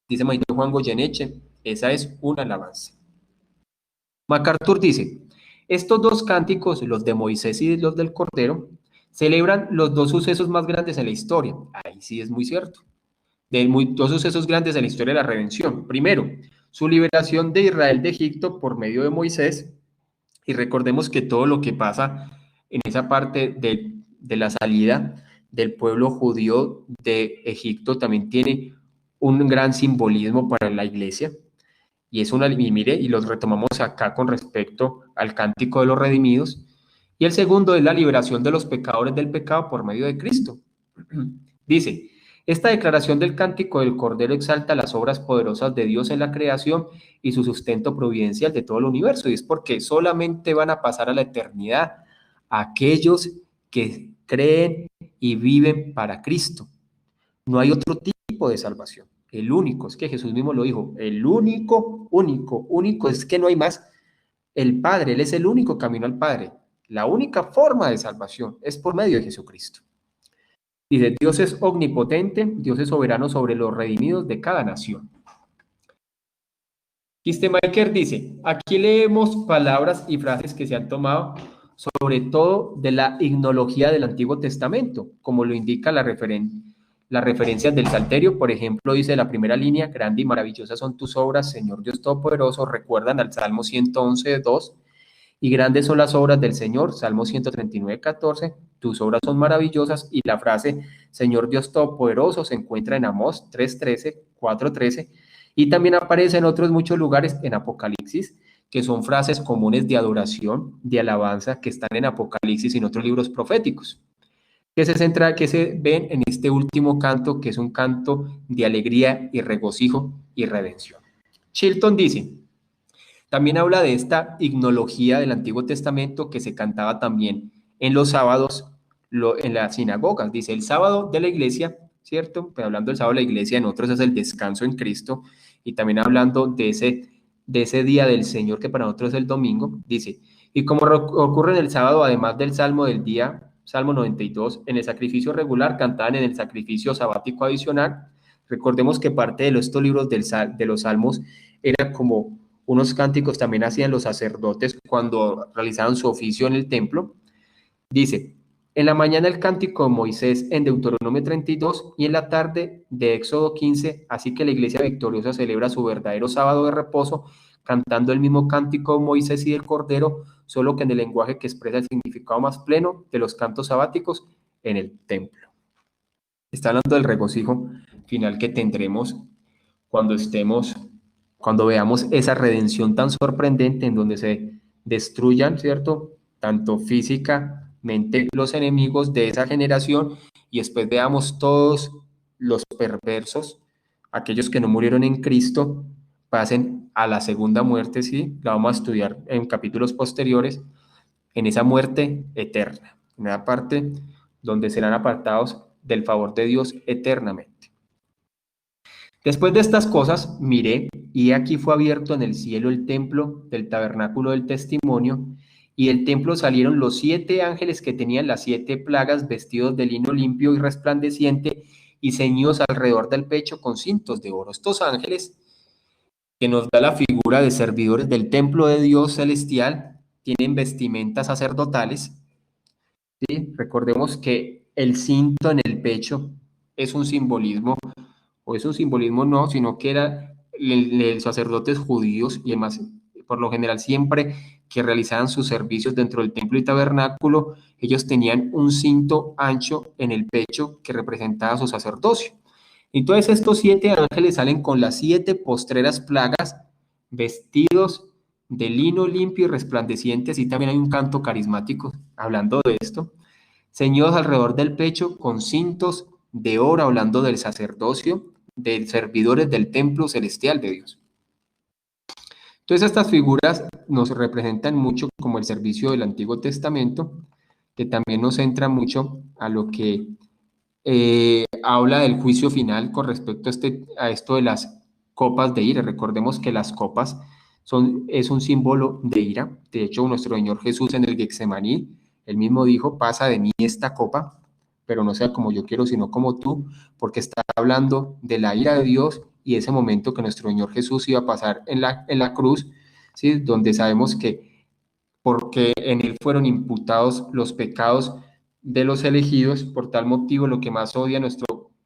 Dice Maestro Juan Goyeneche, esa es una alabanza. MacArthur dice, estos dos cánticos, los de Moisés y los del Cordero, celebran los dos sucesos más grandes en la historia. Ahí sí es muy cierto. Dos sucesos grandes en la historia de la redención. Primero, su liberación de Israel de Egipto por medio de Moisés. Y recordemos que todo lo que pasa en esa parte de la salida del pueblo judío de Egipto también tiene un gran simbolismo para la iglesia. Y mire, y los retomamos acá con respecto al cántico de los redimidos. Y el segundo es la liberación de los pecadores del pecado por medio de Cristo. Dice, esta declaración del cántico del Cordero exalta las obras poderosas de Dios en la creación y su sustento providencial de todo el universo. Y es porque solamente van a pasar a la eternidad aquellos que creen y viven para Cristo. No hay otro tipo de salvación. El único, es que Jesús mismo lo dijo, el único, es que no hay más. El Padre, Él es el único camino al Padre. La única forma de salvación es por medio de Jesucristo. Dice, Dios es omnipotente, Dios es soberano sobre los redimidos de cada nación. Kistemaker dice, aquí leemos palabras y frases que se han tomado sobre todo de la ignología del Antiguo Testamento, como lo indica las referencias del Salterio. Por ejemplo, dice la primera línea, grande y maravillosas son tus obras, Señor Dios Todopoderoso, recuerdan al Salmo 111, 2, y grandes son las obras del Señor, Salmo 139, 14, tus obras son maravillosas, y la frase, Señor Dios Todopoderoso, se encuentra en Amós 3:13, 4:13, y también aparece en otros muchos lugares en Apocalipsis, que son frases comunes de adoración, de alabanza, que están en Apocalipsis y en otros libros proféticos, que se ven en este último canto, que es un canto de alegría y regocijo y redención. Chilton dice, también habla de esta ignología del Antiguo Testamento que se cantaba también en los sábados, en las sinagogas. Dice, el sábado de la iglesia, ¿cierto? Pero hablando del sábado de la iglesia, en otros es el descanso en Cristo, y también hablando de ese día del Señor que para nosotros es el domingo, dice, y como ocurre en el sábado, además del salmo del día, Salmo 92, en el sacrificio regular cantaban en el sacrificio sabático adicional. Recordemos que parte de estos libros de los salmos era como unos cánticos también hacían los sacerdotes cuando realizaban su oficio en el templo. Dice, en la mañana el cántico de Moisés en Deuteronomio 32 y en la tarde de Éxodo 15, así que la iglesia victoriosa celebra su verdadero sábado de reposo cantando el mismo cántico de Moisés y del Cordero, solo que en el lenguaje que expresa el significado más pleno de los cantos sabáticos en el templo. Está hablando del regocijo final que tendremos cuando veamos esa redención tan sorprendente en donde se destruyan, ¿cierto? Tanto físicamente los enemigos de esa generación y después veamos todos los perversos, aquellos que no murieron en Cristo, pasen a la segunda muerte, ¿sí? La vamos a estudiar en capítulos posteriores, en esa muerte eterna, en la parte donde serán apartados del favor de Dios eternamente. Después de estas cosas, miré, y aquí fue abierto en el cielo el templo del tabernáculo del testimonio, y del templo salieron los 7 ángeles que tenían las 7 plagas, vestidos de lino limpio y resplandeciente, y ceñidos alrededor del pecho con cintos de oro. Estos ángeles, que nos da la figura de servidores del templo de Dios celestial, tienen vestimentas sacerdotales, ¿sí? Recordemos que el cinto en el pecho es un simbolismo, o es un simbolismo no, sino que era los sacerdotes judíos y además, por lo general, siempre que realizaban sus servicios dentro del templo y tabernáculo, ellos tenían un cinto ancho en el pecho que representaba su sacerdocio. Entonces estos 7 ángeles salen con las 7 postreras plagas, vestidos de lino limpio y resplandeciente, así también hay un canto carismático hablando de esto, ceñidos alrededor del pecho con cintos de oro, hablando del sacerdocio, de servidores del templo celestial de Dios. Entonces estas figuras nos representan mucho como el servicio del Antiguo Testamento, que también nos centra mucho a lo que habla del juicio final con respecto a esto de las copas de ira. Recordemos que las copas es un símbolo de ira. De hecho, nuestro Señor Jesús en el Getsemaní, él mismo dijo, pasa de mí esta copa, pero no sea como yo quiero, sino como tú, porque está hablando de la ira de Dios y ese momento que nuestro Señor Jesús iba a pasar en la cruz, ¿sí? Donde sabemos que porque en él fueron imputados los pecados de los elegidos. Por tal motivo, lo que más odia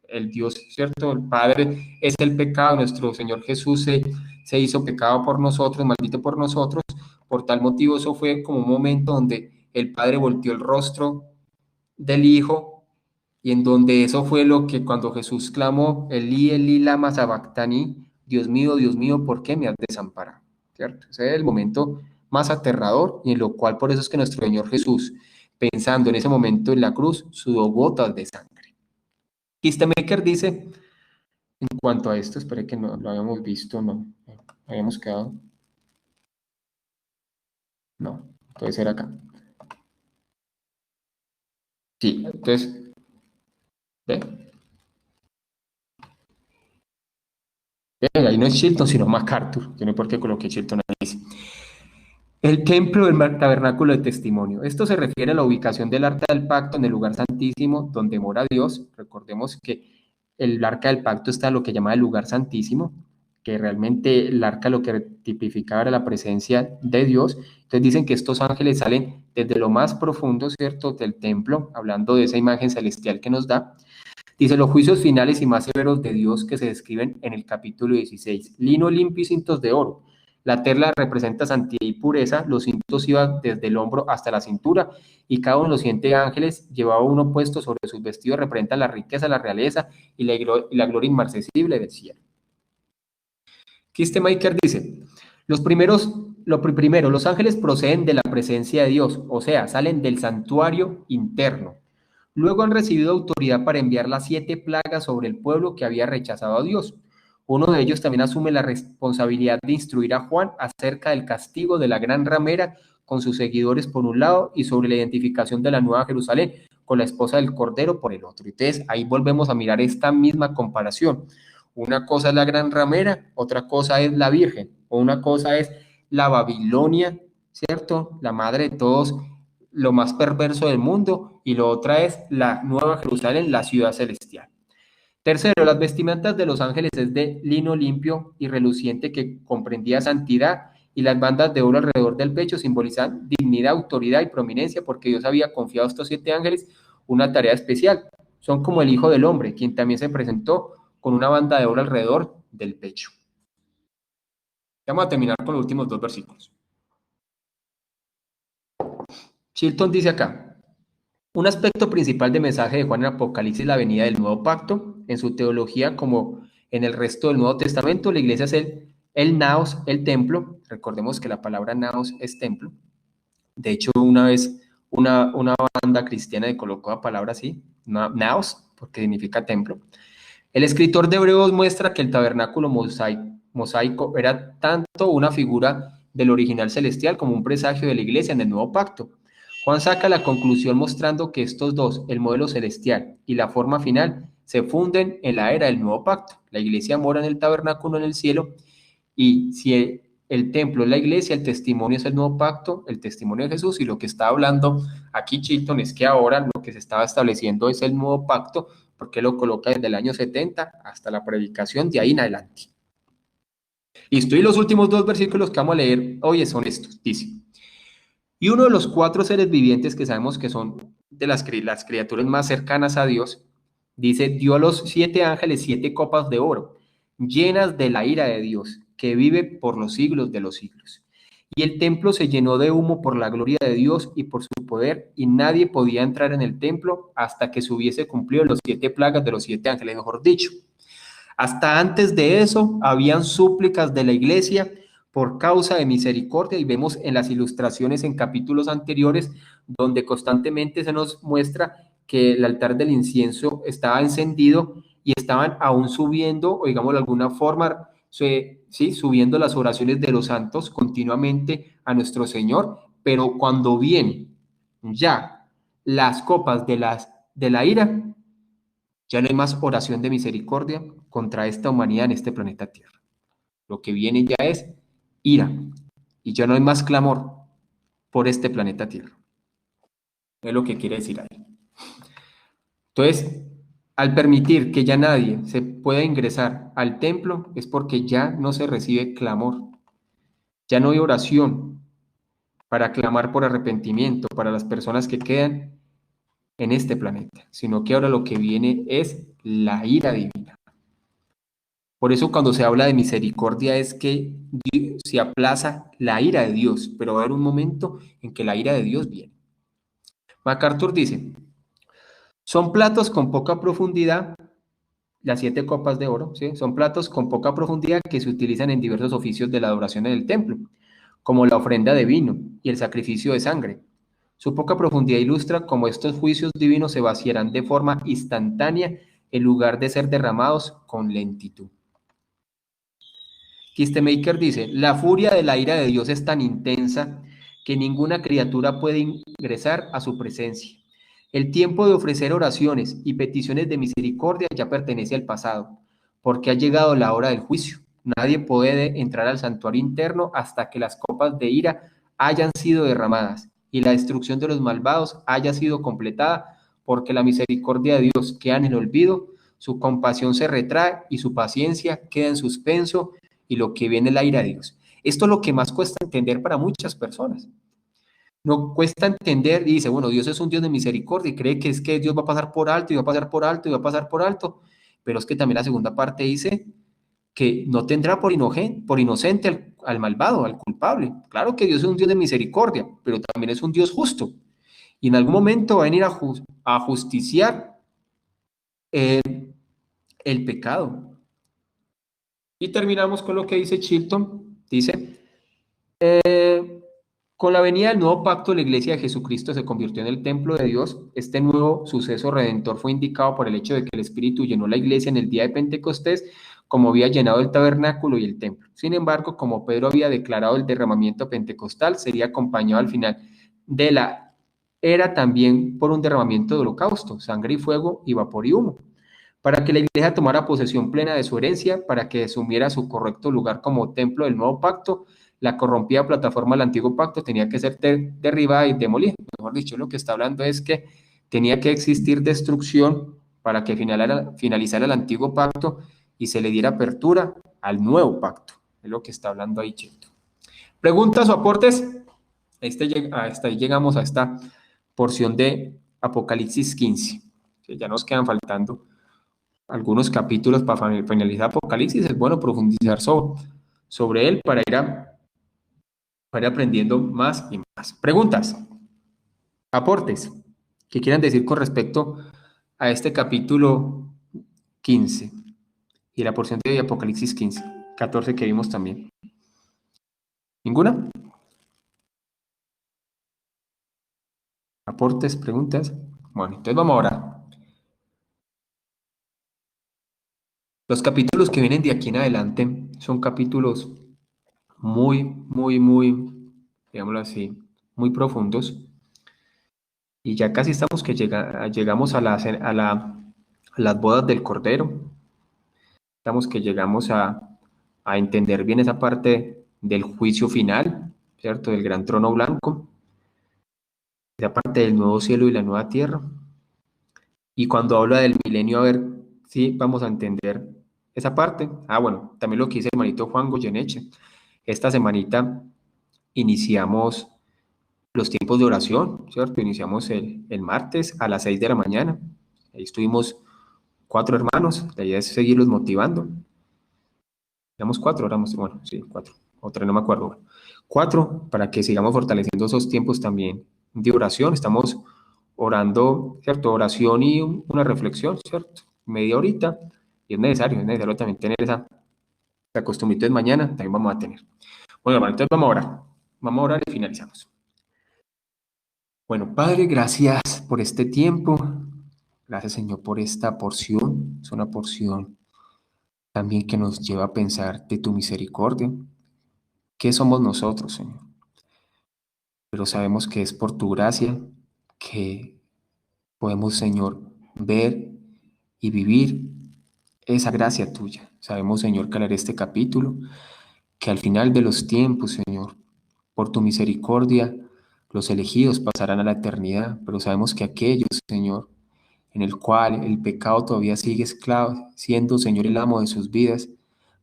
el Dios, ¿cierto? El Padre es el pecado. Nuestro Señor Jesús se hizo pecado por nosotros, maldito por nosotros. Por tal motivo, eso fue como un momento donde el Padre volteó el rostro del Hijo, y en donde eso fue lo que cuando Jesús clamó, Elí, lama sabactani, Dios mío, ¿por qué me has desamparado? ¿Cierto? Ese es el momento más aterrador, y en lo cual por eso es que nuestro Señor Jesús, pensando en ese momento en la cruz, sudó gotas de sangre. Kistemaker dice, en cuanto a esto, espere que no lo habíamos visto, no, habíamos quedado, no, puede ser acá. Sí, entonces, ve, ahí no es Chilton, sino MacArthur. Yo no sé por qué coloqué Chilton ahí. El templo del tabernáculo de testimonio. Esto se refiere a la ubicación del arca del pacto en el lugar santísimo donde mora Dios. Recordemos que el arca del pacto está en lo que llama el lugar santísimo, que realmente el arca lo que tipificaba era la presencia de Dios. Entonces dicen que estos ángeles salen desde lo más profundo, ¿cierto?, del templo, hablando de esa imagen celestial que nos da. Dice, los juicios finales y más severos de Dios que se describen en el capítulo 16. Lino limpio y cintos de oro. La terla representa santidad y pureza, los cintos iban desde el hombro hasta la cintura, y cada uno de los 7 ángeles llevaba uno puesto sobre sus vestidos, representa la riqueza, la realeza y la gloria inmarcesible del cielo. Kistemaker dice, primero, los ángeles proceden de la presencia de Dios, o sea, salen del santuario interno. Luego han recibido autoridad para enviar las 7 plagas sobre el pueblo que había rechazado a Dios. Uno de ellos también asume la responsabilidad de instruir a Juan acerca del castigo de la gran ramera con sus seguidores por un lado y sobre la identificación de la Nueva Jerusalén con la esposa del Cordero por el otro. Entonces ahí volvemos a mirar esta misma comparación. Una cosa es la gran ramera, otra cosa es la Virgen, o una cosa es la Babilonia, ¿cierto? La madre de todos, lo más perverso del mundo, y lo otra es la Nueva Jerusalén, la ciudad celestial. Tercero, las vestimentas de los ángeles es de lino limpio y reluciente que comprendía santidad, y las bandas de oro alrededor del pecho simbolizan dignidad, autoridad y prominencia, porque Dios había confiado a estos 7 ángeles una tarea especial. Son como el Hijo del Hombre, quien también se presentó con una banda de oro alrededor del pecho. Vamos a terminar con los últimos 2 versículos. Chilton dice acá, un aspecto principal del mensaje de Juan en Apocalipsis es la venida del nuevo pacto. En su teología, como en el resto del Nuevo Testamento, la iglesia es el naos, el templo. Recordemos que la palabra naos es templo. De hecho, una vez una banda cristiana le colocó la palabra así, naos, porque significa templo. El escritor de Hebreos muestra que el tabernáculo mosaico era tanto una figura del original celestial como un presagio de la iglesia en el nuevo pacto. Juan saca la conclusión mostrando que estos dos, el modelo celestial y la forma final, se funden en la era del nuevo pacto. La iglesia mora en el tabernáculo en el cielo, y si el templo es la iglesia, el testimonio es el nuevo pacto, el testimonio de Jesús, y lo que está hablando aquí Chilton es que ahora lo que se estaba estableciendo es el nuevo pacto, porque lo coloca desde el año 70 hasta la predicación de ahí en adelante. Listo, y los últimos 2 versículos que vamos a leer hoy son estos. Dice, y uno de los 4 seres vivientes que sabemos que son de las criaturas más cercanas a Dios, dice, dio a los 7 ángeles 7 copas de oro, llenas de la ira de Dios, que vive por los siglos de los siglos. Y el templo se llenó de humo por la gloria de Dios y por su poder, y nadie podía entrar en el templo hasta que se hubiese cumplido los 7 plagas de los 7 ángeles, mejor dicho. Hasta antes de eso, habían súplicas de la iglesia por causa de misericordia, y vemos en las ilustraciones en capítulos anteriores donde constantemente se nos muestra que el altar del incienso estaba encendido y estaban aún subiendo, o digamos de alguna forma, sí, subiendo las oraciones de los santos continuamente a nuestro Señor, pero cuando vienen ya las copas de la ira, ya no hay más oración de misericordia contra esta humanidad en este planeta Tierra. Lo que viene ya es ira, y ya no hay más clamor por este planeta Tierra. Es lo que quiere decir ahí. Entonces, al permitir que ya nadie se pueda ingresar al templo, es porque ya no se recibe clamor, ya no hay oración para clamar por arrepentimiento para las personas que quedan en este planeta, sino que ahora lo que viene es la ira divina. Por eso cuando se habla de misericordia es que se aplaza la ira de Dios, pero va a haber un momento en que la ira de Dios viene. MacArthur dice, son platos con poca profundidad, las 7 copas de oro, ¿sí? Son platos con poca profundidad que se utilizan en diversos oficios de la adoración en el templo, como la ofrenda de vino y el sacrificio de sangre. Su poca profundidad ilustra cómo estos juicios divinos se vaciarán de forma instantánea en lugar de ser derramados con lentitud. Kistemaker dice, la furia de la ira de Dios es tan intensa que ninguna criatura puede ingresar a su presencia. El tiempo de ofrecer oraciones y peticiones de misericordia ya pertenece al pasado, porque ha llegado la hora del juicio. Nadie puede entrar al santuario interno hasta que las copas de ira hayan sido derramadas y la destrucción de los malvados haya sido completada, porque la misericordia de Dios queda en el olvido, su compasión se retrae y su paciencia queda en suspenso y lo que viene es la ira de Dios. Esto es lo que más cuesta entender para muchas personas. No cuesta entender y dice, bueno, Dios es un Dios de misericordia y cree que es que Dios va a pasar por alto y va a pasar por alto y va a pasar por alto, pero es que también la segunda parte dice que no tendrá por inocente al malvado, al culpable. Claro que Dios es un Dios de misericordia, pero también es un Dios justo. Y en algún momento va a venir a justiciar el pecado. Y terminamos con lo que dice Chilton. Dice, con la venida del nuevo pacto, la iglesia de Jesucristo se convirtió en el templo de Dios. Este nuevo suceso redentor fue indicado por el hecho de que el Espíritu llenó la iglesia en el día de Pentecostés, como había llenado el tabernáculo y el templo. Sin embargo, como Pedro había declarado, el derramamiento pentecostal sería acompañado al final de la era también por un derramamiento de holocausto, sangre y fuego y vapor y humo, para que la iglesia tomara posesión plena de su herencia, para que asumiera su correcto lugar como templo del nuevo pacto. La corrompida plataforma del antiguo pacto tenía que ser derribada y demolida. Mejor dicho, lo que está hablando es que tenía que existir destrucción para que finalizara el antiguo pacto y se le diera apertura al nuevo pacto. Es lo que está hablando ahí, Cheto. ¿Preguntas o aportes? Hasta ahí llegamos a esta porción de Apocalipsis 15, que ya nos quedan faltando algunos capítulos para finalizar Apocalipsis. Es bueno profundizar sobre él para ir aprendiendo más y más. Preguntas, aportes que quieran decir con respecto a este capítulo 15 y la porción de Apocalipsis 15, 14 que vimos también. ¿Ninguna? ¿Aportes, preguntas? Bueno, entonces vamos ahora. Los capítulos que vienen de aquí en adelante son capítulos muy, muy, muy, digámoslo así, muy profundos. Y ya casi estamos que llegamos a las bodas del Cordero. Estamos que llegamos a entender bien esa parte del juicio final, ¿cierto? Del gran trono blanco, esa parte del nuevo cielo y la nueva tierra. Y cuando habla del milenio, a ver si vamos a entender esa parte. Ah, bueno, también lo que dice el hermanito Juan Goyeneche. Esta semanita iniciamos los tiempos de oración, ¿cierto? Iniciamos el martes a las 6 de la mañana. Ahí estuvimos 4 hermanos, la idea es seguirlos motivando. Éramos 4, bueno, sí, 4, o 3, no me acuerdo. Bueno, 4, para que sigamos fortaleciendo esos tiempos también de oración. Estamos orando, ¿cierto? Oración y una reflexión, ¿cierto? Media horita, y es necesario también tener esa costumbre. Entonces mañana también vamos a tener. Bueno, hermano, entonces vamos a orar y finalizamos. Bueno, Padre, gracias por este tiempo. Gracias, Señor, por esta porción. Es una porción también que nos lleva a pensar de tu misericordia. ¿Qué somos nosotros, Señor? Pero sabemos que es por tu gracia que podemos, Señor, ver y vivir esa gracia tuya. Sabemos, Señor, que al leer este capítulo, que al final de los tiempos, Señor, por tu misericordia, los elegidos pasarán a la eternidad, pero sabemos que aquellos, Señor, en el cual el pecado todavía sigue esclavo, siendo, Señor, el amo de sus vidas,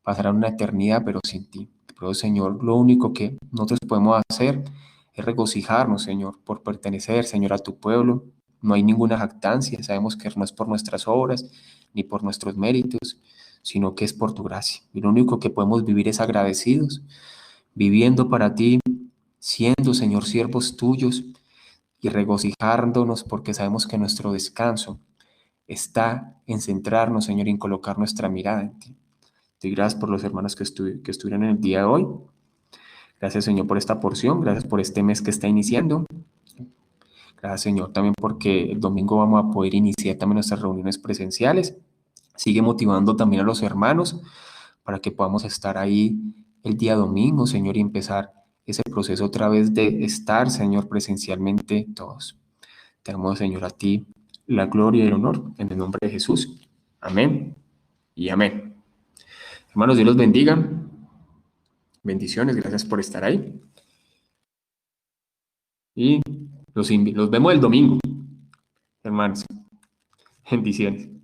pasarán una eternidad, pero sin ti. Pero, Señor, lo único que nosotros podemos hacer es regocijarnos, Señor, por pertenecer, Señor, a tu pueblo, No hay ninguna jactancia, sabemos que no es por nuestras obras ni por nuestros méritos, sino que es por tu gracia. Y lo único que podemos vivir es agradecidos, viviendo para ti, siendo, Señor, siervos tuyos y regocijándonos porque sabemos que nuestro descanso está en centrarnos, Señor, y en colocar nuestra mirada en ti. Te doy gracias por los hermanos que estuvieron en el día de hoy. Gracias, Señor, por esta porción. Gracias por este mes que está iniciando. Gracias, Señor, también porque el domingo vamos a poder iniciar también nuestras reuniones presenciales. Sigue motivando también a los hermanos para que podamos estar ahí el día domingo, Señor, y empezar ese proceso otra vez de estar, Señor, presencialmente todos. Te damos, Señor, a ti la gloria y el honor en el nombre de Jesús. Amén y amén. Hermanos, Dios los bendiga. Bendiciones, gracias por estar ahí. Y los vemos el domingo, hermanos. Bendiciones.